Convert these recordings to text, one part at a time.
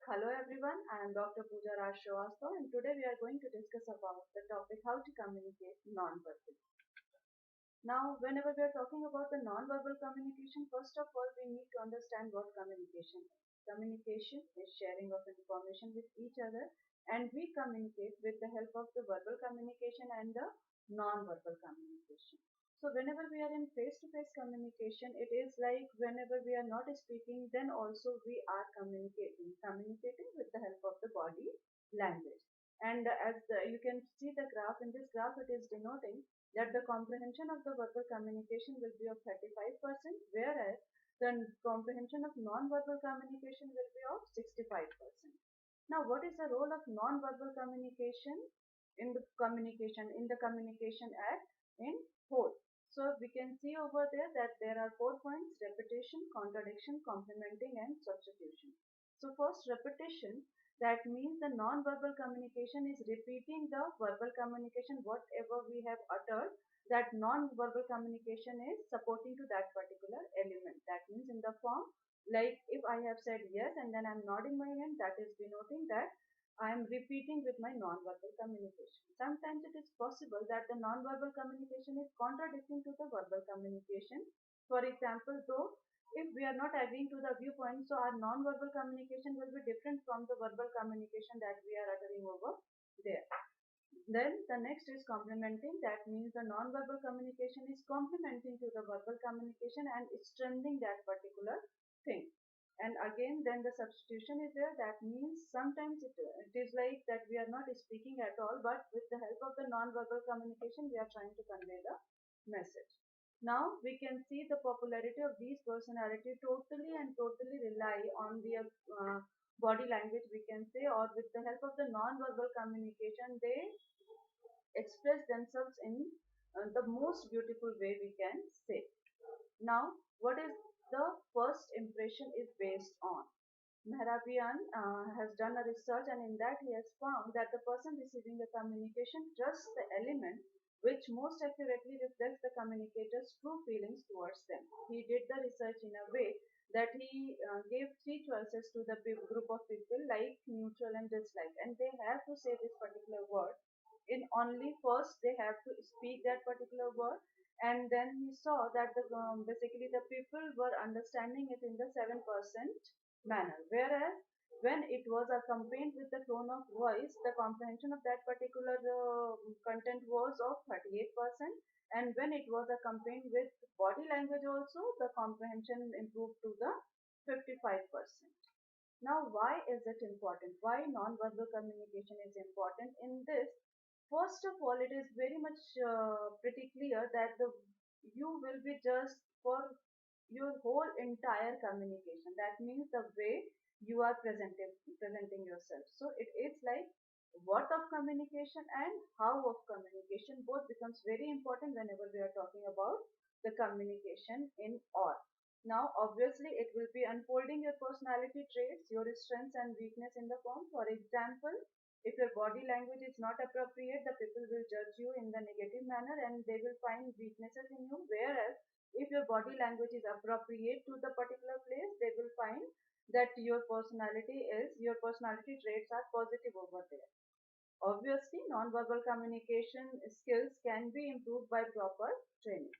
Hello everyone, I am Dr. Pooja Raj Srivastava and today we are going to discuss about the topic how to communicate non-verbally. Now, whenever we are talking about the non-verbal communication, first of all we need to understand what communication is. Communication is sharing of information with each other and we communicate with the help of the verbal communication and the non-verbal communication. So whenever we are in face-to-face communication, it is like whenever we are not speaking, then also we are communicating with the help of the body language. And you can see the graph, in this graph it is denoting that the comprehension of the verbal communication will be of 35%, whereas the comprehension of non-verbal communication will be of 65%. Now, what is the role of non-verbal communication in the communication act in whole? So we can see over there that there are 4 points: repetition, contradiction, complementing, and substitution. So first, repetition. That means the non-verbal communication is repeating the verbal communication, whatever we have uttered. That non-verbal communication is supporting to that particular element. That means in the form like if I have said yes and then I'm nodding my head, that is denoting that I am repeating with my non-verbal communication. Sometimes it is possible that the non-verbal communication is contradicting to the verbal communication. For example, though if we are not agreeing to the viewpoint, so our non-verbal communication will be different from the verbal communication that we are uttering over there. Then the next is complementing. That means the non-verbal communication is complementing to the verbal communication and strengthening that particular thing. And again, then the substitution is there. That means sometimes it is like that we are not speaking at all, but with the help of the non-verbal communication, we are trying to convey the message. Now we can see the popularity of these personality totally and totally rely on the body language, we can say, or with the help of the non-verbal communication, they express themselves in the most beautiful way, we can say. Now, what is the first impression is based on? Mehrabian has done a research, and in that he has found that the person receiving the communication trusts the element which most accurately reflects the communicator's true feelings towards them. He did the research in a way that he gave three choices to the group of people like, neutral, and dislike, and they have to say this particular word. In only first they have to speak that particular word, and then he saw that basically the people were understanding it in the 7% manner, whereas when it was accompanied with the tone of voice, the comprehension of that particular content was of 38%, and when it was accompanied with body language also, the comprehension improved to the 55%. Now, why is it important? Why non-verbal communication is important in this? First of all, it is very much pretty clear that you will be just for your whole entire communication. That means the way you are presenting yourself. So it is like what of communication and how of communication both becomes very important whenever we are talking about the communication in all. Now, obviously, it will be unfolding your personality traits, your strengths and weakness in the form. For example, if your body language is not appropriate, the people will judge you in the negative manner and they will find weaknesses in you. Whereas, if your body language is appropriate to the particular place, they will find that your personality traits are positive over there. Obviously, non-verbal communication skills can be improved by proper training.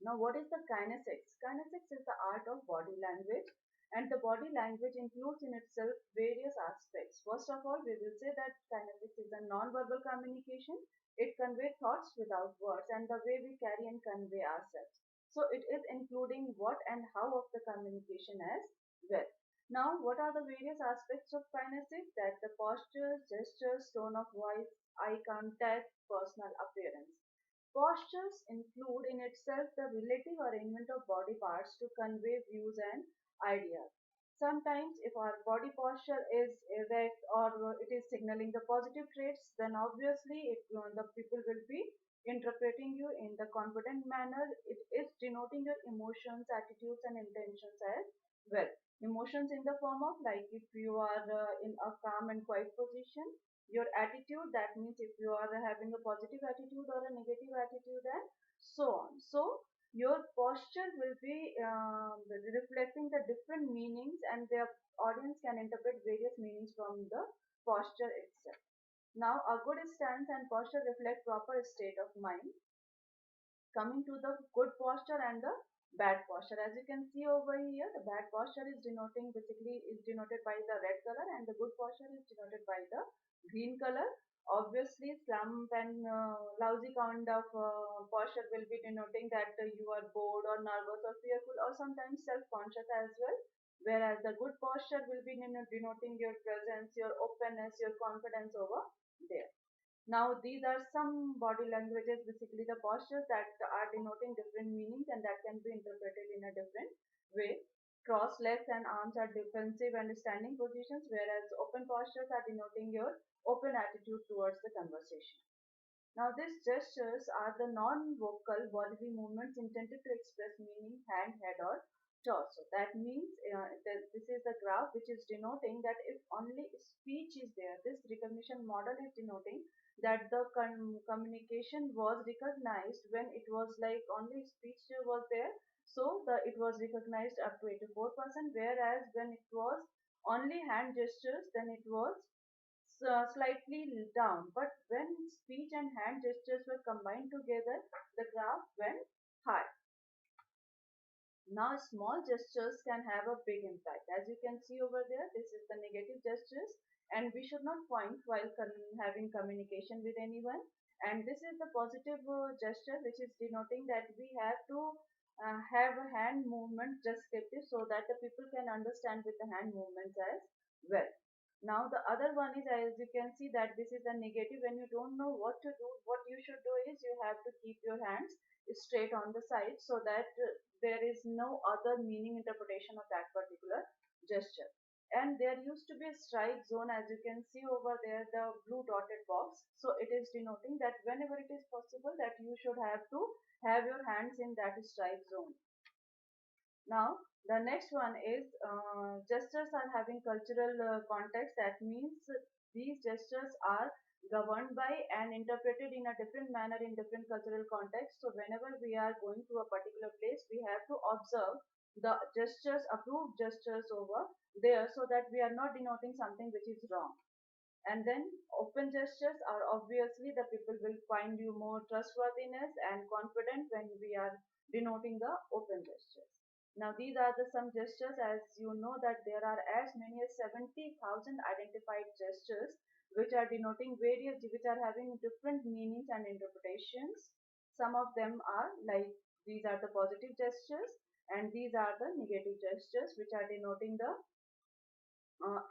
Now, what is the kinesics? Kinesics is the art of body language, and the body language includes in itself various aspects. First of all, we will say that kinesics is a non-verbal communication. It conveys thoughts without words and the way we carry and convey ourselves. So, it is including what and how of the communication as well. Now, what are the various aspects of kinesics? That the posture, gestures, tone of voice, eye contact, personal appearance. Postures include in itself the relative arrangement of body parts to convey views and ideas. Sometimes, if our body posture is erect or it is signaling the positive traits, then obviously the people will be interpreting you in the confident manner. It is denoting your emotions, attitudes, and intentions as well. Emotions in the form of like if you are in a calm and quiet position, your attitude, that means if you are having a positive attitude or a negative attitude and so on. So your posture will be reflecting the different meanings, and the audience can interpret various meanings from the posture itself. Now, a good stance and posture reflect proper state of mind. Coming to the good posture and the bad posture, as you can see over here, the bad posture is denoting basically is denoted by the red color, and the good posture is denoted by the green color. Obviously, slump and lousy kind of posture will be denoting that you are bored or nervous or fearful or sometimes self-conscious as well. Whereas the good posture will be denoting your presence, your openness, your confidence over there. Now, these are some body languages, basically the postures that are denoting different meanings and that can be interpreted in a different way. Crossed legs and arms are defensive and standing positions, whereas open postures are denoting your open attitude towards the conversation. Now, these gestures are the non-vocal bodily movements intended to express meaning, hand, head, or torso. That means that this is the graph which is denoting that if only speech is there, this recognition model is denoting that the communication was recognized when it was like only speech was there. So it was recognized up to 84%, whereas when it was only hand gestures, then it was slightly down. But when speech and hand gestures were combined together, the graph went high. Now, small gestures can have a big impact. As you can see over there, this is the negative gestures, and we should not point while having communication with anyone. And this is the positive gesture, which is denoting that we have to have a hand movement descriptive so that the people can understand with the hand movements as well. Now, the other one is, as you can see, that this is a negative. When you don't know what to do, what you should do is you have to keep your hands straight on the side so that there is no other meaning interpretation of that particular gesture. And there used to be a strike zone, as you can see over there, the blue dotted box. So it is denoting that whenever it is possible that you should have to have your hands in that strike zone. Now, the next one is gestures are having cultural context. That means these gestures are governed by and interpreted in a different manner in different cultural contexts. So, whenever we are going to a particular place, we have to observe the gestures, approved gestures over there so that we are not denoting something which is wrong. And then open gestures are obviously the people will find you more trustworthiness and confident when we are denoting the open gestures. Now these are the some gestures. As you know that there are as many as 70,000 identified gestures which are denoting various, which are having different meanings and interpretations. Some of them are like these are the positive gestures and these are the negative gestures which are denoting the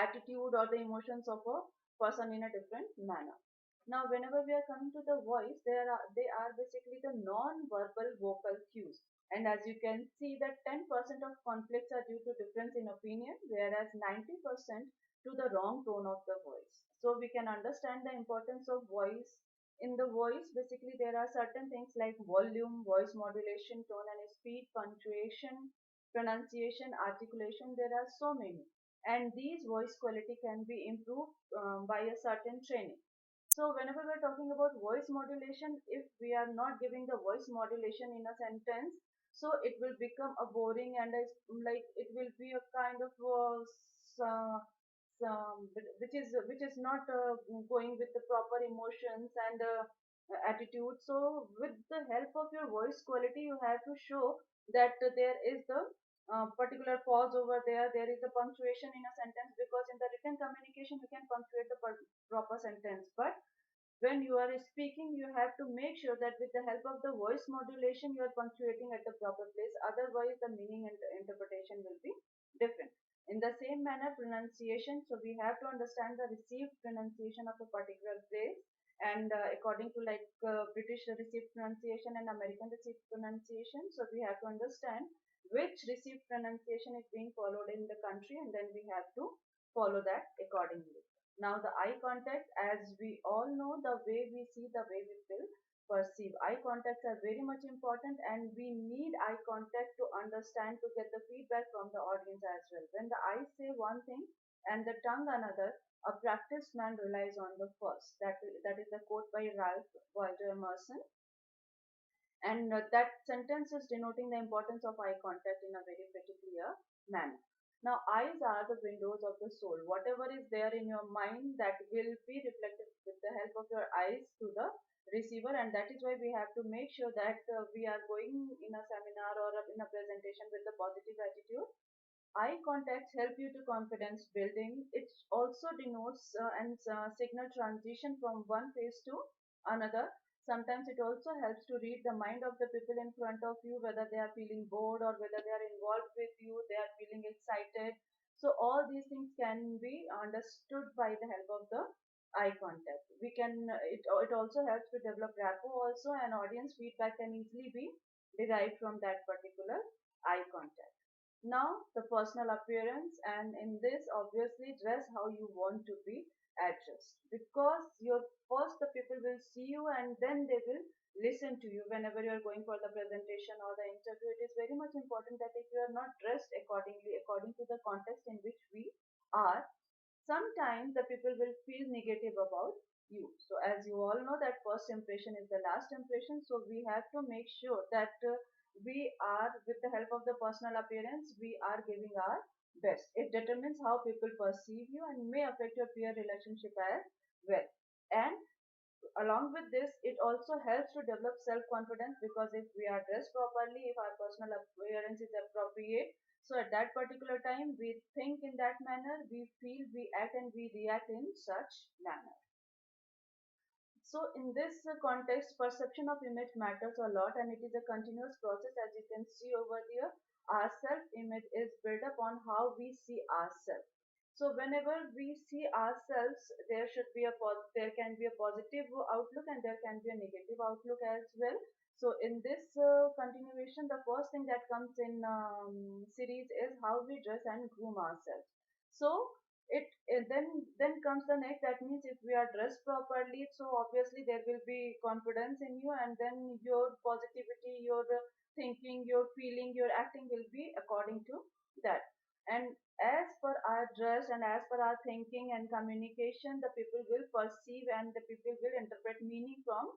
attitude or the emotions of a person in a different manner. Now, whenever we are coming to the voice, they are basically the non-verbal vocal cues. And as you can see that 10% of conflicts are due to difference in opinion, whereas 90% to the wrong tone of the voice. So we can understand the importance of voice. In the voice, basically there are certain things like volume, voice modulation, tone and speed, punctuation, pronunciation, articulation. There are so many, and these voice quality can be improved by a certain training. So whenever we're talking about voice modulation, if we are not giving the voice modulation in a sentence, so it will become a boring and like it will be a kind of which is not going with the proper emotions and attitude. So with the help of your voice quality, you have to show that there is the particular pause over there. There is a punctuation in a sentence, because in the written communication you can punctuate the proper sentence, but when you are speaking, you have to make sure that with the help of the voice modulation, you are punctuating at the proper place. Otherwise, the meaning and the interpretation will be different. In the same manner, pronunciation. So we have to understand the received pronunciation of a particular place, and according to like British received pronunciation and American received pronunciation. So we have to understand which received pronunciation is being followed in the country, and then we have to follow that accordingly. Now, the eye contact, as we all know, the way we see, the way we feel, perceive. Eye contacts are very much important, and we need eye contact to understand, to get the feedback from the audience as well. When the eyes say one thing and the tongue another, a practiced man relies on the first. That is the quote by Ralph Waldo Emerson. and that sentence is denoting the importance of eye contact in a very pretty clear manner. Now, eyes are the windows of the soul. Whatever is there in your mind, that will be reflected with the help of your eyes to the receiver, and that is why we have to make sure that we are going in a seminar or in a presentation with a positive attitude. Eye contacts help you to confidence building. It also denotes and signal transition from one phase to another. Sometimes it also helps to read the mind of the people in front of you, whether they are feeling bored or whether they are involved with you, they are feeling excited. So all these things can be understood by the help of the eye contact. We can it also helps to develop rapport also, and audience feedback can easily be derived from that particular eye contact. Now, the personal appearance, and in this, obviously, dress how you want to be addressed, because your first the people will see you and then they will listen to you whenever you are going for the presentation or the interview. It is very much important that if you are not dressed accordingly, according to the context in which we are, sometimes the people will feel negative about you. So as you all know that first impression is the last impression, so we have to make sure that we are, with the help of the personal appearance, we are giving our best. It determines how people perceive you and may affect your peer relationship as well. And along with this, it also helps to develop self-confidence, because if we are dressed properly, if our personal appearance is appropriate, so at that particular time we think in that manner, we feel, we act, and we react in such manner. So in this context, perception of image matters a lot, and it is a continuous process. As you can see over here, our self-image is built upon how we see ourselves. So whenever we see ourselves, there should be there can be a positive outlook and there can be a negative outlook as well. So in this continuation, the first thing that comes in series is how we dress and groom ourselves. So then comes the next, that means if we are dressed properly, so obviously there will be confidence in you, and then your positivity, your thinking, your feeling, your acting will be according to that. And as per our dress and as per our thinking and communication, the people will perceive and the people will interpret meaning from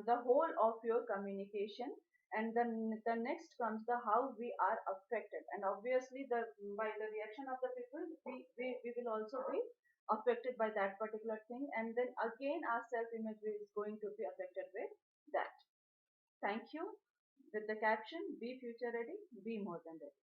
the whole of your communication. And then the next comes the how we are affected, and obviously the by the reaction of the people, we will also be affected by that particular thing, and then again our self image is going to be affected with that. Thank you. With the caption, be future ready, be more than ready.